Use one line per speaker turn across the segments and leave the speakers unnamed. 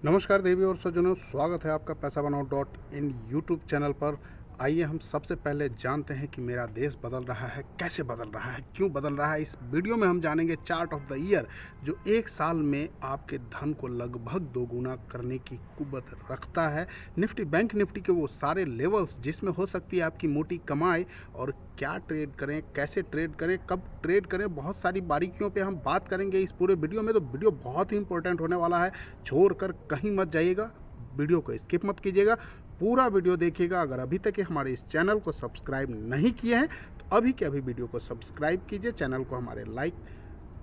नमस्कार देवी और सज्जनों, स्वागत है आपका पैसा बनाओ डॉट इन यूट्यूब चैनल पर। आइए हम सबसे पहले जानते हैं कि मेरा देश बदल रहा है, कैसे बदल रहा है, क्यों बदल रहा है। इस वीडियो में हम जानेंगे चार्ट ऑफ द ईयर, जो एक साल में आपके धन को लगभग दोगुना करने की कुव्वत रखता है। निफ्टी, बैंक निफ्टी के वो सारे लेवल्स जिसमें हो सकती है आपकी मोटी कमाई, और क्या ट्रेड करें, कैसे ट्रेड करें, कब ट्रेड करें, बहुत सारी बारीकियों पे हम बात करेंगे इस पूरे वीडियो में। तो वीडियो बहुत ही इंपॉर्टेंट होने वाला है, छोड़कर कहीं मत जाइएगा, वीडियो को स्किप मत कीजिएगा, पूरा वीडियो देखिएगा। अगर अभी तक हमारे इस चैनल को सब्सक्राइब नहीं किए हैं तो अभी के अभी वीडियो को सब्सक्राइब कीजिए, चैनल को हमारे लाइक,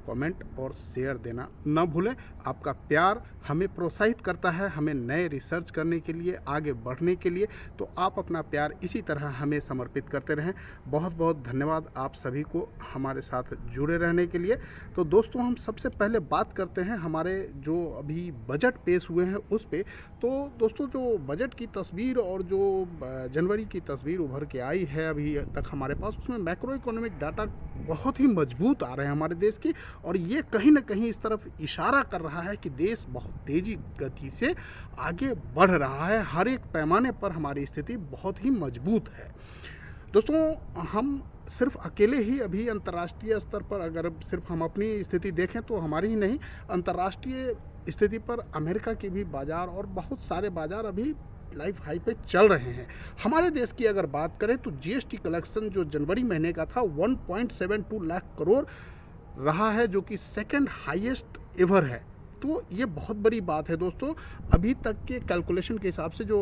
कमेंट और शेयर देना न भूलें। आपका प्यार हमें प्रोत्साहित करता है, हमें नए रिसर्च करने के लिए, आगे बढ़ने के लिए। तो आप अपना प्यार इसी तरह हमें समर्पित करते रहें। बहुत बहुत धन्यवाद आप सभी को हमारे साथ जुड़े रहने के लिए। तो दोस्तों, हम सबसे पहले बात करते हैं हमारे जो अभी बजट पेश हुए हैं उस पे। तो दोस्तों, जो बजट की तस्वीर और जो जनवरी की तस्वीर उभर के आई है अभी तक हमारे पास, उसमें मैक्रो इकोनॉमिक डाटा बहुत ही मजबूत आ रहे हैं हमारे देश की, और ये कहीं ना कहीं इस तरफ इशारा कर रहा है कि देश बहुत तेजी गति से आगे बढ़ रहा है। हर एक पैमाने पर हमारी स्थिति बहुत ही मजबूत है। दोस्तों, हम सिर्फ अकेले ही अभी अंतर्राष्ट्रीय स्तर पर, अगर सिर्फ हम अपनी स्थिति देखें तो हमारी ही नहीं, अंतर्राष्ट्रीय स्थिति पर अमेरिका के भी बाजार और बहुत सारे बाजार अभी लाइफ हाई पे चल रहे हैं। हमारे देश की अगर बात करें तो जीएसटी कलेक्शन जो जनवरी महीने का था 1.72 लाख करोड़ रहा है, जो कि सेकंड हाईएस्ट एवर है। तो ये बहुत बड़ी बात है दोस्तों। अभी तक के कैलकुलेशन के हिसाब से जो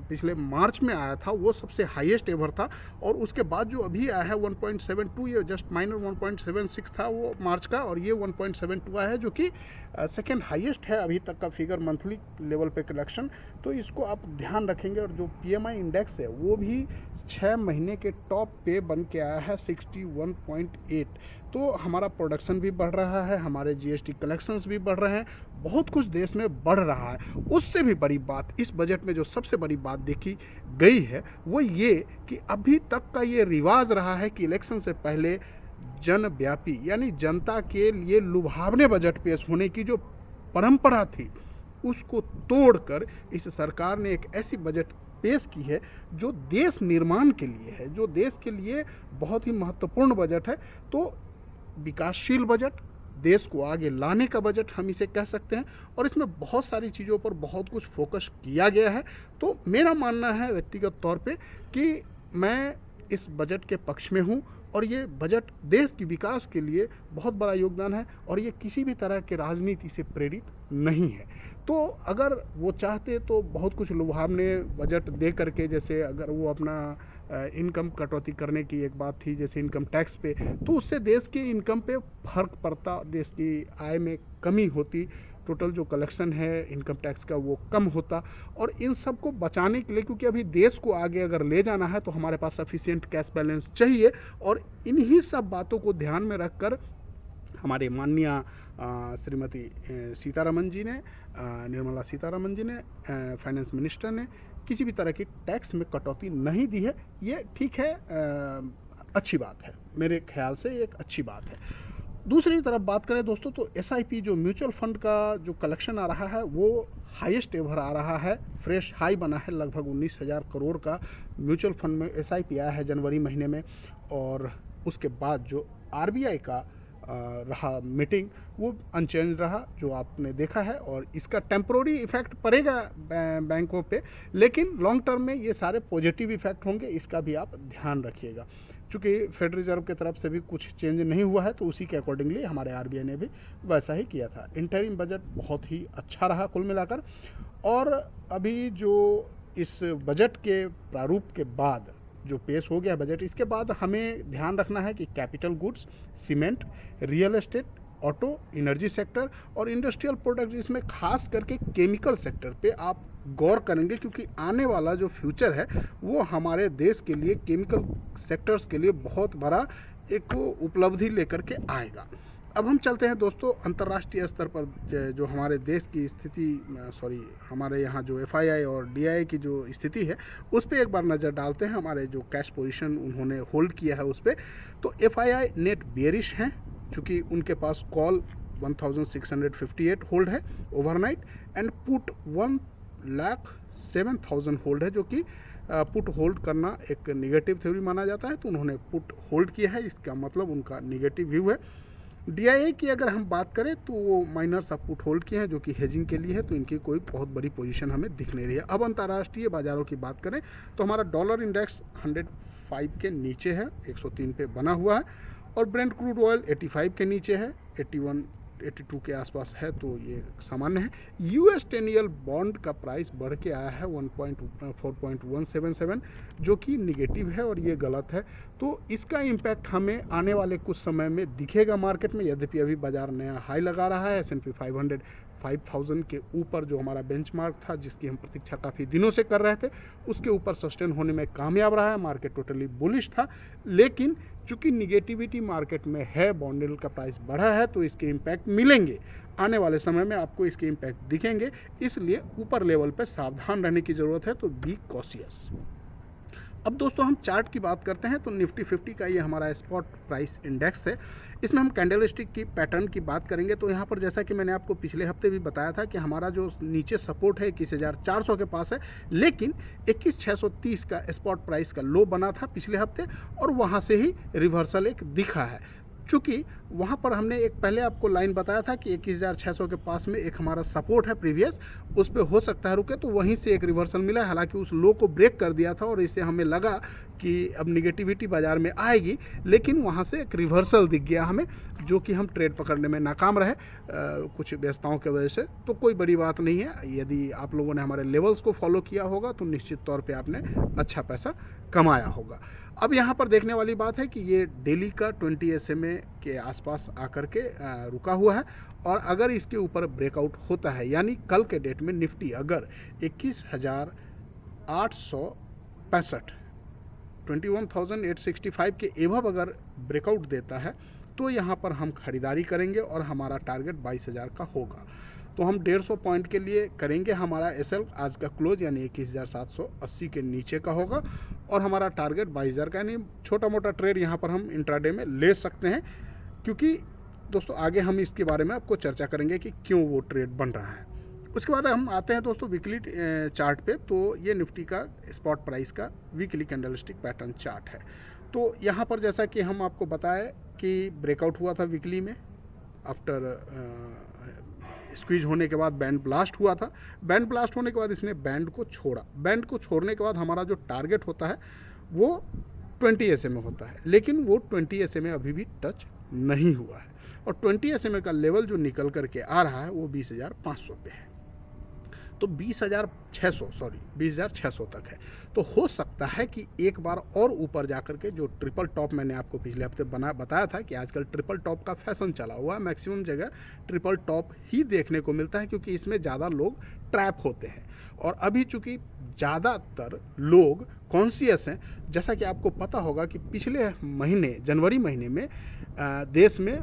पिछले मार्च में आया था वो सबसे हाईएस्ट एवर था, और उसके बाद जो अभी आया है 1.72, ये जस्ट माइनर 1.76 था वो मार्च का, और ये 1.72 आया है, जो कि सेकेंड हाईएस्ट है अभी तक का फिगर मंथली लेवल पे कलेक्शन। तो इसको आप ध्यान रखेंगे। और जो पीएमआई इंडेक्स है वो भी 6 महीने के टॉप पे बन के आया है 61.8। तो हमारा प्रोडक्शन भी बढ़ रहा है, हमारे जीएसटी कलेक्शंस भी बढ़ रहे हैं, बहुत कुछ देश में बढ़ रहा है। उससे भी बड़ी बात इस बजट में जो सबसे बड़ी बात देखी गई है वो ये कि अभी तक का ये रिवाज रहा है कि इलेक्शन से पहले जनव्यापी यानी जनता के लिए लुभावने बजट पेश होने की जो परंपरा थी उसको तोड़कर इस सरकार ने एक ऐसी बजट पेश की है जो देश निर्माण के लिए है, जो देश के लिए बहुत ही महत्वपूर्ण बजट है। तो विकासशील बजट, देश को आगे लाने का बजट हम इसे कह सकते हैं, और इसमें बहुत सारी चीज़ों पर बहुत कुछ फोकस किया गया है। तो मेरा मानना है व्यक्तिगत तौर पे कि मैं इस बजट के पक्ष में हूँ, और ये बजट देश की विकास के लिए बहुत बड़ा योगदान है, और ये किसी भी तरह के राजनीति से प्रेरित नहीं है। तो अगर वो चाहते तो बहुत कुछ लुभावने बजट दे करके, जैसे अगर वो अपना इनकम कटौती करने की एक बात थी, जैसे इनकम टैक्स पे, तो उससे देश की इनकम पे फर्क पड़ता, देश की आय में कमी होती, टोटल जो कलेक्शन है इनकम टैक्स का वो कम होता। और इन सब को बचाने के लिए, क्योंकि अभी देश को आगे अगर ले जाना है तो हमारे पास सफिशिएंट कैश बैलेंस चाहिए, और इन्हीं सब बातों को ध्यान में रखकर हमारे माननीय श्रीमती सीतारमन जी ने, निर्मला सीतारमन जी ने, फाइनेंस मिनिस्टर ने किसी भी तरह की टैक्स में कटौती नहीं दी है। ये ठीक है, अच्छी बात है, मेरे ख्याल से एक अच्छी बात है। दूसरी तरफ बात करें दोस्तों, तो एसआईपी जो म्यूचुअल फंड का जो कलेक्शन आ रहा है वो हाईएस्ट एवर आ रहा है, फ्रेश हाई बना है। लगभग 19,000 करोड़ का म्यूचुअल फंड में एसआईपी आया है जनवरी महीने में। और उसके बाद जो आरबीआई का रहा मीटिंग वो अनचेंज रहा, जो आपने देखा है, और इसका टेम्पोररी इफेक्ट पड़ेगा बैंकों पे, लेकिन लॉन्ग टर्म में ये सारे पॉजिटिव इफेक्ट होंगे, इसका भी आप ध्यान रखिएगा। चूँकि फेडरल रिजर्व की तरफ से भी कुछ चेंज नहीं हुआ है, तो उसी के अकॉर्डिंगली हमारे आरबीआई ने भी वैसा ही किया था। इंटरिम बजट बहुत ही अच्छा रहा कुल मिलाकर। और अभी जो इस बजट के प्रारूप के बाद जो पेश हो गया बजट, इसके बाद हमें ध्यान रखना है कि capital goods, cement, real estate, auto, energy sector और इंडस्ट्रियल प्रोडक्ट, इसमें खास करके केमिकल सेक्टर पे आप गौर करेंगे, क्योंकि आने वाला जो फ्यूचर है वो हमारे देश के लिए केमिकल सेक्टर्स के लिए बहुत बड़ा एक उपलब्धि लेकर के आएगा। अब हम चलते हैं दोस्तों अंतर्राष्ट्रीय स्तर पर, जो हमारे देश की स्थिति, हमारे यहाँ जो एफआईआई और डीआईआई की जो स्थिति है उस पर एक बार नज़र डालते हैं। हमारे जो कैश पोजीशन उन्होंने होल्ड किया है उस पर, तो एफआईआई नेट बेयरिश हैं, चूँकि उनके पास कॉल 1658 होल्ड है ओवरनाइट, एंड पुट 1,07,000 होल्ड है, जो कि पुट होल्ड करना एक निगेटिव थ्योरी माना जाता है, तो उन्होंने पुट होल्ड किया है, इसका मतलब उनका निगेटिव व्यू है। DIA की अगर हम बात करें तो वो माइनर सा पुट होल्ड किए हैं, जो कि हेजिंग के लिए है, तो इनकी कोई बहुत बड़ी पोजीशन हमें दिख नहीं रही है। अब अंतर्राष्ट्रीय बाजारों की बात करें तो हमारा डॉलर इंडेक्स 105 के नीचे है, 103 पे बना हुआ है, और ब्रेंट क्रूड ऑयल 85 के नीचे है, 81 82 के आसपास है, तो ये सामान्य है। US 10 ईयर बॉन्ड का प्राइस बढ़ के आया है 4.177, जो कि निगेटिव है और ये गलत है, तो इसका इम्पैक्ट हमें आने वाले कुछ समय में दिखेगा मार्केट में। यद्यपि अभी बाजार नया हाई लगा रहा है, S&P 500 5000 के ऊपर जो हमारा बेंचमार्क था, जिसकी हम प्रतीक्षा काफ़ी दिनों से कर रहे थे, उसके ऊपर सस्टेन होने में कामयाब रहा है। मार्केट टोटली बुलिश था, लेकिन चूंकि निगेटिविटी मार्केट में है, बॉन्ड यील्ड का प्राइस बढ़ा है, तो इसके इम्पैक्ट मिलेंगे आने वाले समय में, आपको इसके इम्पैक्ट दिखेंगे, इसलिए ऊपर लेवल पे सावधान रहने की ज़रूरत है, तो बी कॉशियस। अब दोस्तों हम चार्ट की बात करते हैं, तो निफ्टी 50 का ये हमारा स्पॉट प्राइस इंडेक्स है। इसमें हम कैंडलस्टिक की पैटर्न की बात करेंगे, तो यहाँ पर जैसा कि मैंने आपको पिछले हफ्ते भी बताया था कि हमारा जो नीचे सपोर्ट है 21,400 के पास है, लेकिन 21,630 का स्पॉट प्राइस का लो बना था पिछले हफ्ते, और वहाँ से ही रिवर्सल एक दिखा है। चूँकि वहाँ पर हमने एक पहले आपको लाइन बताया था कि 21,600 के पास में एक हमारा सपोर्ट है प्रीवियस, उस पर हो सकता है रुके, तो वहीं से एक रिवर्सल मिला है। हालांकि उस लो को ब्रेक कर दिया था और इससे हमें लगा कि अब निगेटिविटी बाज़ार में आएगी, लेकिन वहाँ से एक रिवर्सल दिख गया हमें, जो कि हम ट्रेड पकड़ने में नाकाम रहे कुछ व्यस्तताओं की वजह से। तो कोई बड़ी बात नहीं है, यदि आप लोगों ने हमारे लेवल्स को फॉलो किया होगा तो निश्चित तौर पर आपने अच्छा पैसा कमाया होगा। अब यहाँ पर देखने वाली बात है कि ये डेली का 20 SMA के आसपास आकर के रुका हुआ है, और अगर इसके ऊपर ब्रेकआउट होता है, यानी कल के डेट में निफ्टी अगर 21,865 21,865 के एवब अगर ब्रेकआउट देता है, तो यहाँ पर हम खरीदारी करेंगे और हमारा टारगेट 22,000 का होगा। तो हम 150 पॉइंट के लिए करेंगे हमारा SL आज का क्लोज, यानी 21,780 के नीचे का होगा, और हमारा टारगेट 22,000 का, यानी छोटा मोटा ट्रेड यहाँ पर हम इंट्राडे में ले सकते हैं, क्योंकि दोस्तों आगे हम इसके बारे में आपको चर्चा करेंगे कि क्यों वो ट्रेड बन रहा है। उसके बाद हम आते हैं दोस्तों वीकली चार्ट पे, तो ये निफ्टी का स्पॉट प्राइस का वीकली कैंडलस्टिक पैटर्न चार्ट है। तो यहाँ पर जैसा कि हम आपको बताएं कि ब्रेकआउट हुआ था वीकली में, आफ्टर स्क्वीज होने के बाद बैंड ब्लास्ट हुआ था। बैंड ब्लास्ट होने के बाद इसने बैंड को छोड़ा, बैंड को छोड़ने के बाद हमारा जो टारगेट होता है वो 20 SMA होता है, लेकिन वो 20 SMA अभी भी टच नहीं हुआ है, और 20 SMA का लेवल जो निकल करके आ रहा है वो 20,500 पे है, तो 20,600 तक है। तो हो सकता है कि एक बार और ऊपर जाकर के, जो ट्रिपल टॉप मैंने आपको पिछले हफ्ते बताया था कि आजकल ट्रिपल टॉप का फैशन चला हुआ है, मैक्सिमम जगह ट्रिपल टॉप ही देखने को मिलता है, क्योंकि इसमें ज़्यादा लोग ट्रैप होते हैं, और अभी चूंकि ज़्यादातर लोग कॉन्शियस हैं, जैसा कि आपको पता होगा कि पिछले महीने जनवरी महीने में देश में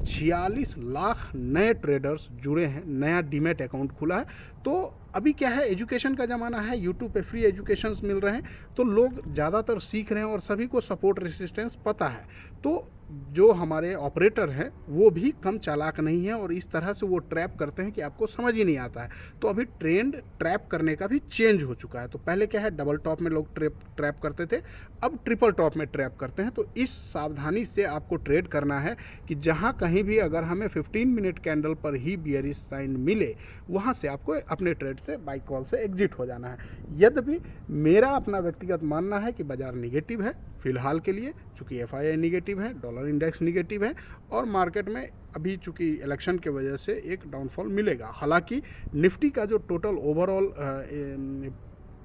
46 लाख नए ट्रेडर्स जुड़े हैं, नया डीमैट अकाउंट खुला है। तो अभी क्या है, एजुकेशन का ज़माना है, यूट्यूब पे फ्री एजुकेशंस मिल रहे हैं, तो लोग ज़्यादातर सीख रहे हैं और सभी को सपोर्ट रेसिस्टेंस पता है। तो जो हमारे ऑपरेटर हैं वो भी कम चालाक नहीं है, और इस तरह से वो ट्रैप करते हैं कि आपको समझ ही नहीं आता है। तो अभी ट्रेंड ट्रैप करने का भी चेंज हो चुका है। तो पहले क्या है, डबल टॉप में लोग ट्रैप करते थे, अब ट्रिपल टॉप में ट्रैप करते हैं। तो इस सावधानी से आपको ट्रेड करना है कि जहां कहीं भी अगर हमें 15 मिनट कैंडल पर ही बियरिश साइन मिले, वहां से आपको अपने ट्रेड से बाई कॉल से एग्जिट हो जाना है। यद्यपि मेरा अपना व्यक्तिगत मानना है कि बाजार निगेटिव है फिलहाल के लिए, चूँकि FII निगेटिव है, डॉलर इंडेक्स निगेटिव है, और मार्केट में अभी चूँकि इलेक्शन के वजह से एक डाउनफॉल मिलेगा। हालांकि निफ्टी का जो टोटल ओवरऑल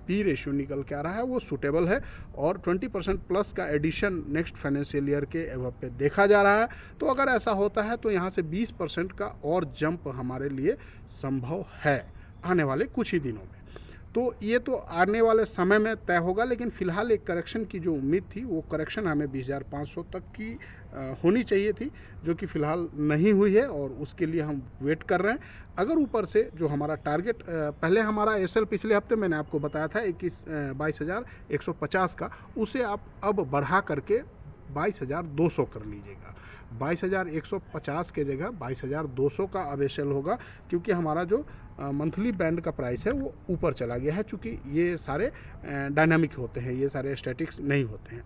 P रेशियो निकल के आ रहा है वो सूटेबल है, और 20% प्लस का एडिशन नेक्स्ट फाइनेंशियल ईयर के एवब पे देखा जा रहा है। तो अगर ऐसा होता है तो यहाँ से 20% का और जंप हमारे लिए संभव है आने वाले कुछ ही दिनों में। तो ये तो आने वाले समय में तय होगा, लेकिन फिलहाल एक करेक्शन की जो उम्मीद थी, वो करेक्शन हमें 20,500 तक की होनी चाहिए थी, जो कि फ़िलहाल नहीं हुई है, और उसके लिए हम वेट कर रहे हैं। अगर ऊपर से जो हमारा टारगेट पहले हमारा SL पिछले हफ्ते मैंने आपको बताया था 22,150 का, उसे आप अब बढ़ा करके 22,200 कर लीजिएगा। 22,150 के जगह 22,200 का अवेशल होगा, क्योंकि हमारा जो मंथली बैंड का प्राइस है वो ऊपर चला गया है, चूँकि ये सारे डायनामिक होते हैं, ये सारे स्टैटिक्स नहीं होते हैं।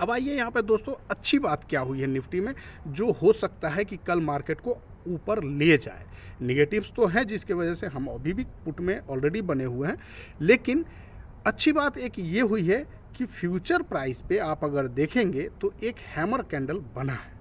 अब आइए यहाँ पे दोस्तों, अच्छी बात क्या हुई है निफ्टी में, जो हो सकता है कि कल मार्केट को ऊपर ले जाए। निगेटिव्स तो हैं जिसकी वजह से हम अभी भी पुट में ऑलरेडी बने हुए हैं, लेकिन अच्छी बात एक ये हुई है कि फ्यूचर प्राइस पे आप अगर देखेंगे तो एक हैमर कैंडल बना है,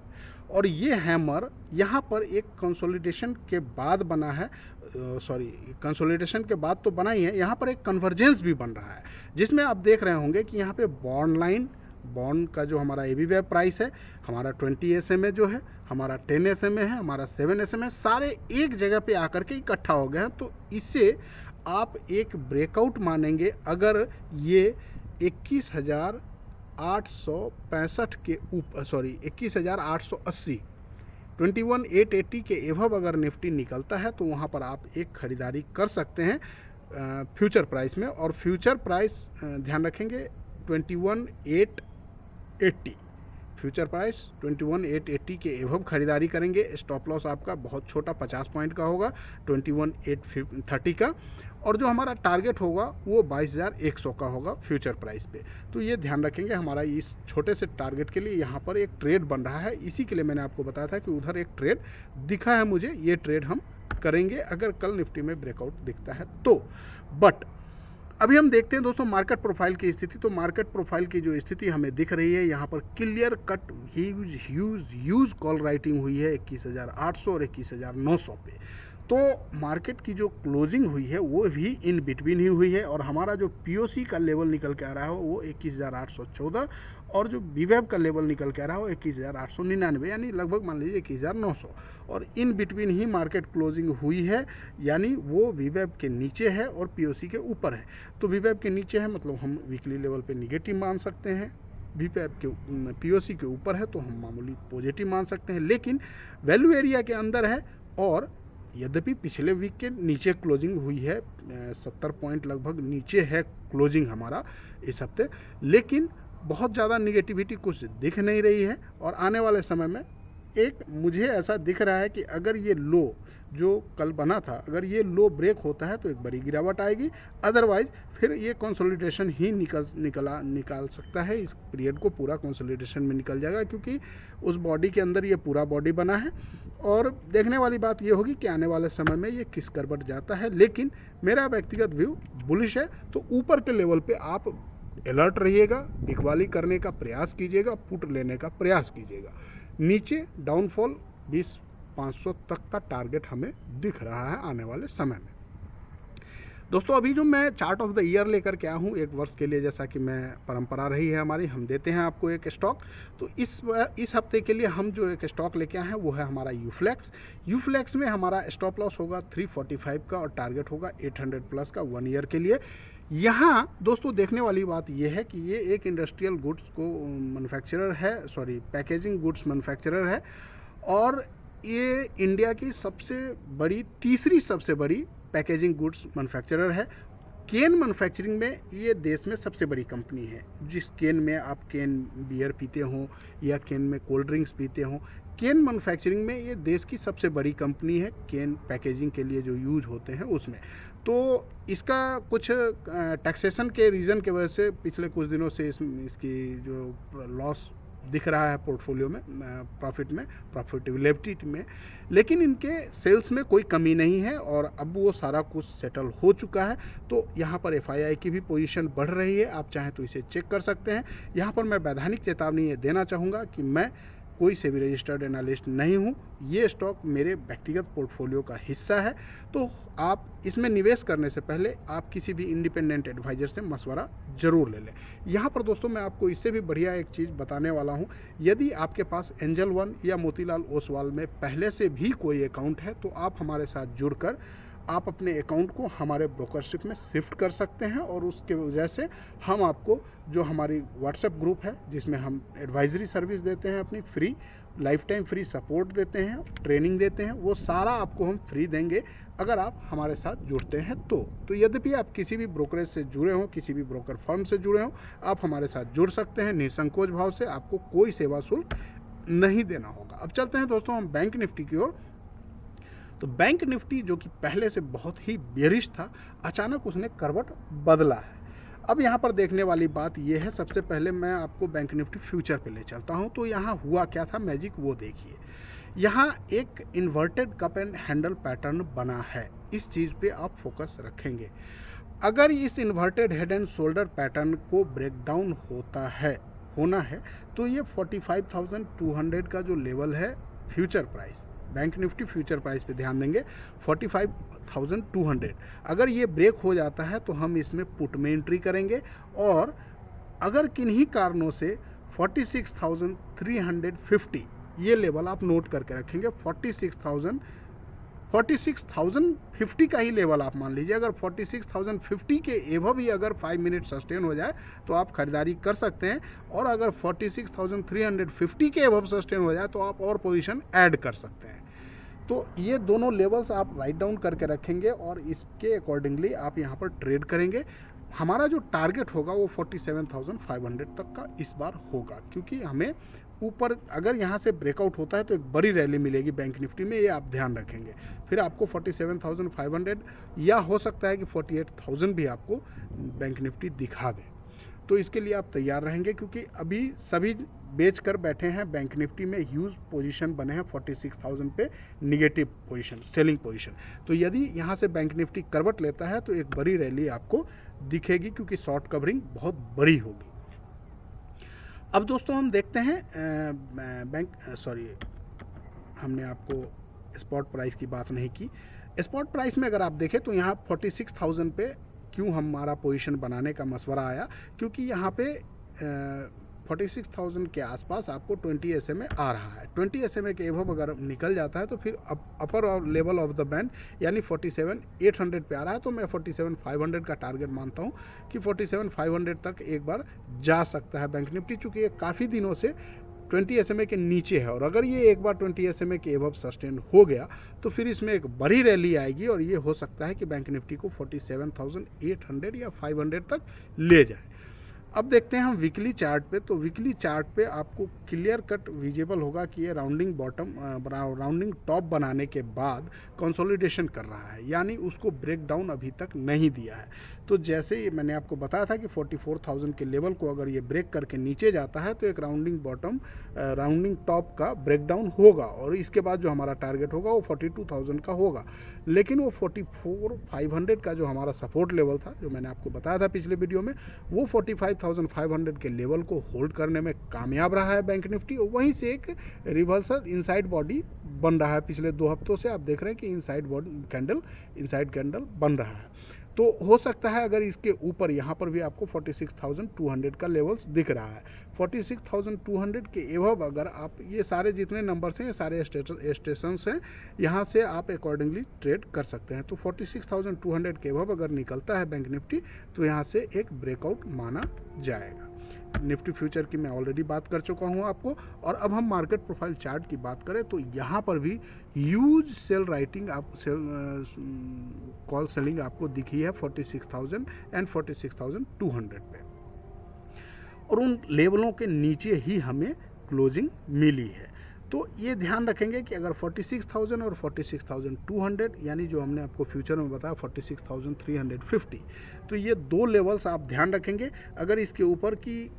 और ये हैमर यहाँ पर एक कंसोलिडेशन के बाद बना है, कंसोलिडेशन के बाद तो बना ही है, यहाँ पर एक कन्वर्जेंस भी बन रहा है, जिसमें आप देख रहे होंगे कि यहाँ पे बॉन्ड लाइन, बॉन्ड का जो हमारा एबीवेब प्राइस है, हमारा 20 SMA जो है, हमारा 10 SMA है, हमारा 7 SMA, सारे एक जगह पे आकर के इकट्ठा हो गए हैं। तो इससे आप एक ब्रेकआउट मानेंगे अगर ये 21,865 के ऊपर, 21,880, 21,880 के एवब अगर निफ्टी निकलता है तो वहाँ पर आप एक खरीदारी कर सकते हैं फ्यूचर प्राइस में। और फ्यूचर प्राइस ध्यान रखेंगे 21,880, फ्यूचर प्राइस 21,880 के एवब खरीदारी करेंगे। स्टॉप लॉस आपका बहुत छोटा 50 पॉइंट का होगा, 21,830 का, और जो हमारा टारगेट होगा वो 22,100 का होगा फ्यूचर प्राइस पे। तो ये ध्यान रखेंगे, हमारा इस छोटे से टारगेट के लिए यहाँ पर एक ट्रेड बन रहा है। इसी के लिए मैंने आपको बताया था कि उधर एक ट्रेड दिखा है मुझे, ये ट्रेड हम करेंगे अगर कल निफ्टी में ब्रेकआउट दिखता है तो। बट अभी हम देखते हैं दोस्तों मार्केट प्रोफाइल की स्थिति। तो मार्केट प्रोफाइल की जो स्थिति हमें दिख रही है, यहाँ पर clear cut huge call writing हुई है 21,800 और 21,900 पे। तो मार्केट की जो क्लोजिंग हुई है वो भी इन बिटवीन ही हुई है, और हमारा जो पीओसी का लेवल निकल के आ रहा है वो 21,814, और जो वीवेब का लेवल निकल के आ रहा है वो 21,899, यानी लगभग मान लीजिए 21,900, और in between he market closing हुई है, यानी वो वीवेब के नीचे है और पीओसी के ऊपर है। तो वीवेब के नीचे है मतलब हम वीकली लेवल पे निगेटिव मान सकते हैं, वीवेब के पीओसी के ऊपर है तो हम मामूली पॉजिटिव मान सकते हैं, लेकिन वैल्यू एरिया के अंदर है। और यद्यपि पिछले वीक के नीचे क्लोजिंग हुई है, 70 पॉइंट लगभग नीचे है क्लोजिंग हमारा इस हफ्ते, लेकिन बहुत ज़्यादा निगेटिविटी कुछ दिख नहीं रही है। और आने वाले समय में एक मुझे ऐसा दिख रहा है कि अगर ये लो जो कल बना था, अगर ये लो ब्रेक होता है तो एक बड़ी गिरावट आएगी, अदरवाइज फिर ये कंसोलिडेशन ही निकाल सकता है। इस पीरियड को पूरा कंसोलिडेशन में निकल जाएगा, क्योंकि उस बॉडी के अंदर ये पूरा बॉडी बना है। और देखने वाली बात ये होगी कि आने वाले समय में ये किस करवट जाता है, लेकिन मेरा व्यक्तिगत व्यू बुलिश है। तो ऊपर के लेवल पे आप अलर्ट रहिएगा, बिकवाली करने का प्रयास कीजिएगा, पुट लेने का प्रयास कीजिएगा। नीचे डाउनफॉल 20,500 तक का टारगेट हमें दिख रहा है आने वाले समय में। दोस्तों अभी जो मैं चार्ट ऑफ द ईयर लेकर के आया हूँ, एक वर्ष के लिए, जैसा कि मैं परंपरा रही है हमारी, हम देते हैं आपको एक स्टॉक। तो इस हफ्ते के लिए हम जो एक स्टॉक लेके आए हैं वो है हमारा यूफ्लेक्स। यूफ्लेक्स में हमारा स्टॉप लॉस होगा 345 का और टारगेट होगा 800 प्लस का 1 ईयर के लिए। यहाँ दोस्तों देखने वाली बात यह है कि ये एक इंडस्ट्रियल गुड्स को मैन्युफैक्चरर है, पैकेजिंग गुड्स मैन्युफैक्चरर है, और ये इंडिया की तीसरी सबसे बड़ी पैकेजिंग गुड्स मैन्युफैक्चरर है। केन मैन्युफैक्चरिंग में ये देश में सबसे बड़ी कंपनी है। जिस केन में आप केन बियर पीते हो या केन में कोल्ड ड्रिंक्स पीते हो, केन मैन्युफैक्चरिंग में ये देश की सबसे बड़ी कंपनी है। केन पैकेजिंग के लिए जो यूज होते हैं उसमें, तो इसका कुछ टैक्सेशन के रीज़न की वजह से पिछले कुछ दिनों से इसकी जो लॉस दिख रहा है पोर्टफोलियो में, प्रॉफिटेबिलिटी में, लेकिन इनके सेल्स में कोई कमी नहीं है और अब वो सारा कुछ सेटल हो चुका है। तो यहाँ पर FII की भी पोजीशन बढ़ रही है, आप चाहें तो इसे चेक कर सकते हैं। यहाँ पर मैं वैधानिक चेतावनी ये देना चाहूँगा कि मैं कोई सेबी रजिस्टर्ड एनालिस्ट नहीं हूँ, ये स्टॉक मेरे व्यक्तिगत पोर्टफोलियो का हिस्सा है। तो आप इसमें निवेश करने से पहले आप किसी भी इंडिपेंडेंट एडवाइज़र से मशवरा ज़रूर ले लें। यहाँ पर दोस्तों मैं आपको इससे भी बढ़िया एक चीज़ बताने वाला हूँ। यदि आपके पास एंजल वन या मोतीलाल ओसवाल में पहले से भी कोई अकाउंट है तो आप हमारे साथ जुड़कर आप अपने अकाउंट को हमारे ब्रोकरशिप में शिफ्ट कर सकते हैं, और उसके वजह से हम आपको जो हमारी व्हाट्सएप ग्रुप है जिसमें हम एडवाइजरी सर्विस देते हैं, अपनी free life time free support देते हैं, ट्रेनिंग देते हैं, वो सारा आपको हम फ्री देंगे अगर आप हमारे साथ जुड़ते हैं तो यद्यपि आप किसी भी ब्रोकरेज से जुड़े हों, किसी भी ब्रोकर फर्म से जुड़े हों, आप हमारे साथ जुड़ सकते हैं निसंकोच भाव से। आपको कोई सेवा शुल्क नहीं देना होगा। अब चलते हैं दोस्तों हम बैंक निफ्टी की ओर। तो बैंक निफ्टी जो कि पहले से बहुत ही बेरिश था, अचानक उसने करवट बदला है। अब यहाँ पर देखने वाली बात यह है, सबसे पहले मैं आपको बैंक निफ्टी फ्यूचर पे ले चलता हूँ। तो यहाँ हुआ क्या था मैजिक, वो देखिए। यहाँ एक inverted cup and handle pattern बना है, इस चीज़ पे आप फोकस रखेंगे। अगर इस inverted head and shoulder pattern को ब्रेक डाउन होना है तो ये 45,200 का जो लेवल है future price, bank Nifty future price पे ध्यान देंगे, 45,200 अगर ये ब्रेक हो जाता है तो हम इसमें पुट में एंट्री करेंगे। और अगर किन्हीं कारणों से 46,350 ये लेवल आप नोट करके रखेंगे, 46,050 का ही लेवल आप मान लीजिए। अगर 46,050 के एवं भी अगर 5 मिनट सस्टेन हो जाए तो आप खरीदारी कर सकते हैं, और अगर 46,350 के एवं सस्टेन हो जाए तो आप और पोजीशन ऐड कर सकते हैं। तो ये दोनों लेवल्स आप राइट डाउन करके रखेंगे और इसके अकॉर्डिंगली आप यहाँ पर ट्रेड करेंगे। हमारा जो टारगेट होगा वो 47,500 तक का इस बार होगा, क्योंकि हमें ऊपर अगर यहाँ से ब्रेकआउट होता है तो एक बड़ी रैली मिलेगी बैंक निफ्टी में, ये आप ध्यान रखेंगे। फिर आपको 47,500 या हो सकता है कि 48,000 भी आपको बैंक निफ्टी दिखा दे। तो इसके लिए आप तैयार रहेंगे, क्योंकि अभी सभी बेच कर बैठे हैं। बैंक निफ्टी में ह्यूज पोजीशन बने हैं 46,000 पे, निगेटिव पोजीशन, सेलिंग पोजीशन। तो यदि यहाँ से बैंक निफ्टी करवट लेता है तो एक बड़ी रैली आपको दिखेगी, क्योंकि शॉर्ट कवरिंग बहुत बड़ी होगी। अब दोस्तों हम देखते हैं हमने आपको स्पॉट प्राइस की बात नहीं की। स्पॉट प्राइस में अगर आप देखें तो यहाँ 46,000 पे क्यों हमारा पोजीशन बनाने का मशवरा आया, क्योंकि यहाँ पे 46,000 के आसपास आपको 20 SMA आ रहा है। 20 SMA के एवब अगर निकल जाता है तो फिर upper level of the band यानी 47,800 पे आ रहा है। तो मैं 47,500 का टारगेट मानता हूँ कि 47,500 तक एक बार जा सकता है बैंक निफ्टी, चूँकि ये काफ़ी दिनों से 20 SMA के नीचे है। और अगर ये एक बार 20 SMA के एवब सस्टेन हो गया तो फिर इसमें एक बड़ी रैली आएगी, और ये हो सकता है कि बैंक निफ्टी को 47,800 या 500 तक ले जाए। अब देखते हैं हम वीकली चार्ट पे। तो वीकली चार्ट पे आपको क्लियर कट विजिबल होगा कि ये राउंडिंग टॉप बनाने के बाद कंसोलिडेशन कर रहा है, यानी उसको ब्रेक डाउन अभी तक नहीं दिया है। तो जैसे ही मैंने आपको बताया था कि 44,000 के लेवल को अगर ये ब्रेक करके नीचे जाता है तो एक राउंडिंग टॉप का ब्रेक डाउन होगा, और इसके बाद जो हमारा टारगेट होगा वो 42,000 का होगा। लेकिन वो 44,500 का जो हमारा सपोर्ट लेवल था, जो मैंने आपको बताया था पिछले वीडियो में, वो 45,500 के लेवल को होल्ड करने में कामयाब रहा है बैंक निफ्टी। और वहीं से एक रिवर्सल इनसाइड बॉडी बन रहा है। पिछले 2 हफ्तों से आप देख रहे हैं कि इनसाइड कैंडल बन रहा है। तो हो सकता है अगर इसके ऊपर यहाँ पर भी आपको 46,200 का लेवल्स दिख रहा है। 46,200 के एवब अगर आप ये सारे जितने नंबर्स हैं, ये सारे स्टेशंस हैं, यहाँ से आप अकॉर्डिंगली ट्रेड कर सकते हैं। तो 46,200 के एवब अगर निकलता है बैंक निफ्टी तो यहाँ से एक ब्रेकआउट माना जाएगा। निफ्टी फ्यूचर की मैं ऑलरेडी बात कर चुका हूँ आपको। और अब हम मार्केट प्रोफाइल चार्ट की बात करें तो यहाँ पर भी ह्यूज कॉल सेलिंग आपको दिखी है 46,000 एंड 46,200 पे, और उन लेवलों के नीचे ही हमें क्लोजिंग मिली है। तो ये ध्यान रखेंगे कि अगर 46,000 और 46,200 यानी जो हमने आपको फ्यूचर में बताया 46,350, तो ये 2 लेवल्स आप ध्यान रखेंगे। अगर इसके ऊपर की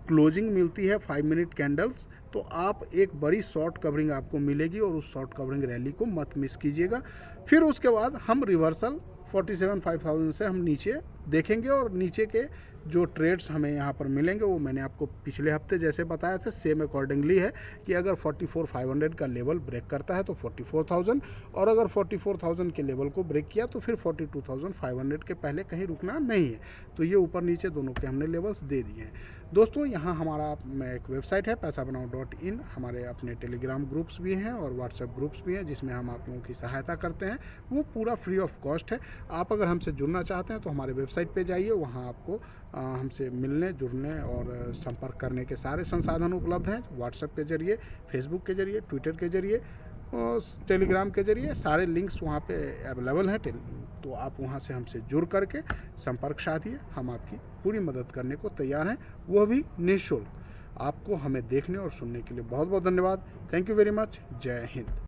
क्लोजिंग मिलती है 5 मिनट कैंडल्स तो आप एक बड़ी शॉर्ट कवरिंग आपको मिलेगी, और उस शॉर्ट कवरिंग रैली को मत मिस कीजिएगा। फिर उसके बाद हम रिवर्सल 47,500 से हम नीचे देखेंगे, और नीचे के जो ट्रेड्स हमें यहाँ पर मिलेंगे वो मैंने आपको पिछले हफ्ते जैसे बताया था सेम अकॉर्डिंगली है कि अगर 44,500 का लेवल ब्रेक करता है तो 44,000, और अगर 44,000 के लेवल को ब्रेक किया तो फिर 42,500 के पहले कहीं रुकना नहीं है। तो ये ऊपर नीचे दोनों के हमने लेवल्स दे दिए हैं। दोस्तों यहाँ हमारा एक वेबसाइट है paisabanav.in, हमारे अपने टेलीग्राम ग्रुप्स भी हैं और व्हाट्सएप ग्रुप्स भी हैं जिसमें हम आप लोगों की सहायता करते हैं। वो पूरा फ्री ऑफ कॉस्ट है। आप अगर हमसे जुड़ना चाहते हैं तो हमारे वेबसाइट पे जाइए, वहाँ आपको हमसे मिलने, जुड़ने और संपर्क करने के सारे संसाधन उपलब्ध हैं। व्हाट्सएप के जरिए, फेसबुक के जरिए, ट्विटर के जरिए और टेलीग्राम के जरिए सारे लिंक्स वहाँ पे अवेलेबल हैं। तो आप वहाँ से हमसे जुड़ करके संपर्क साधिए, हम आपकी पूरी मदद करने को तैयार हैं, वो भी निःशुल्क। आपको हमें देखने और सुनने के लिए बहुत बहुत धन्यवाद। Thank you very much. जय हिंद।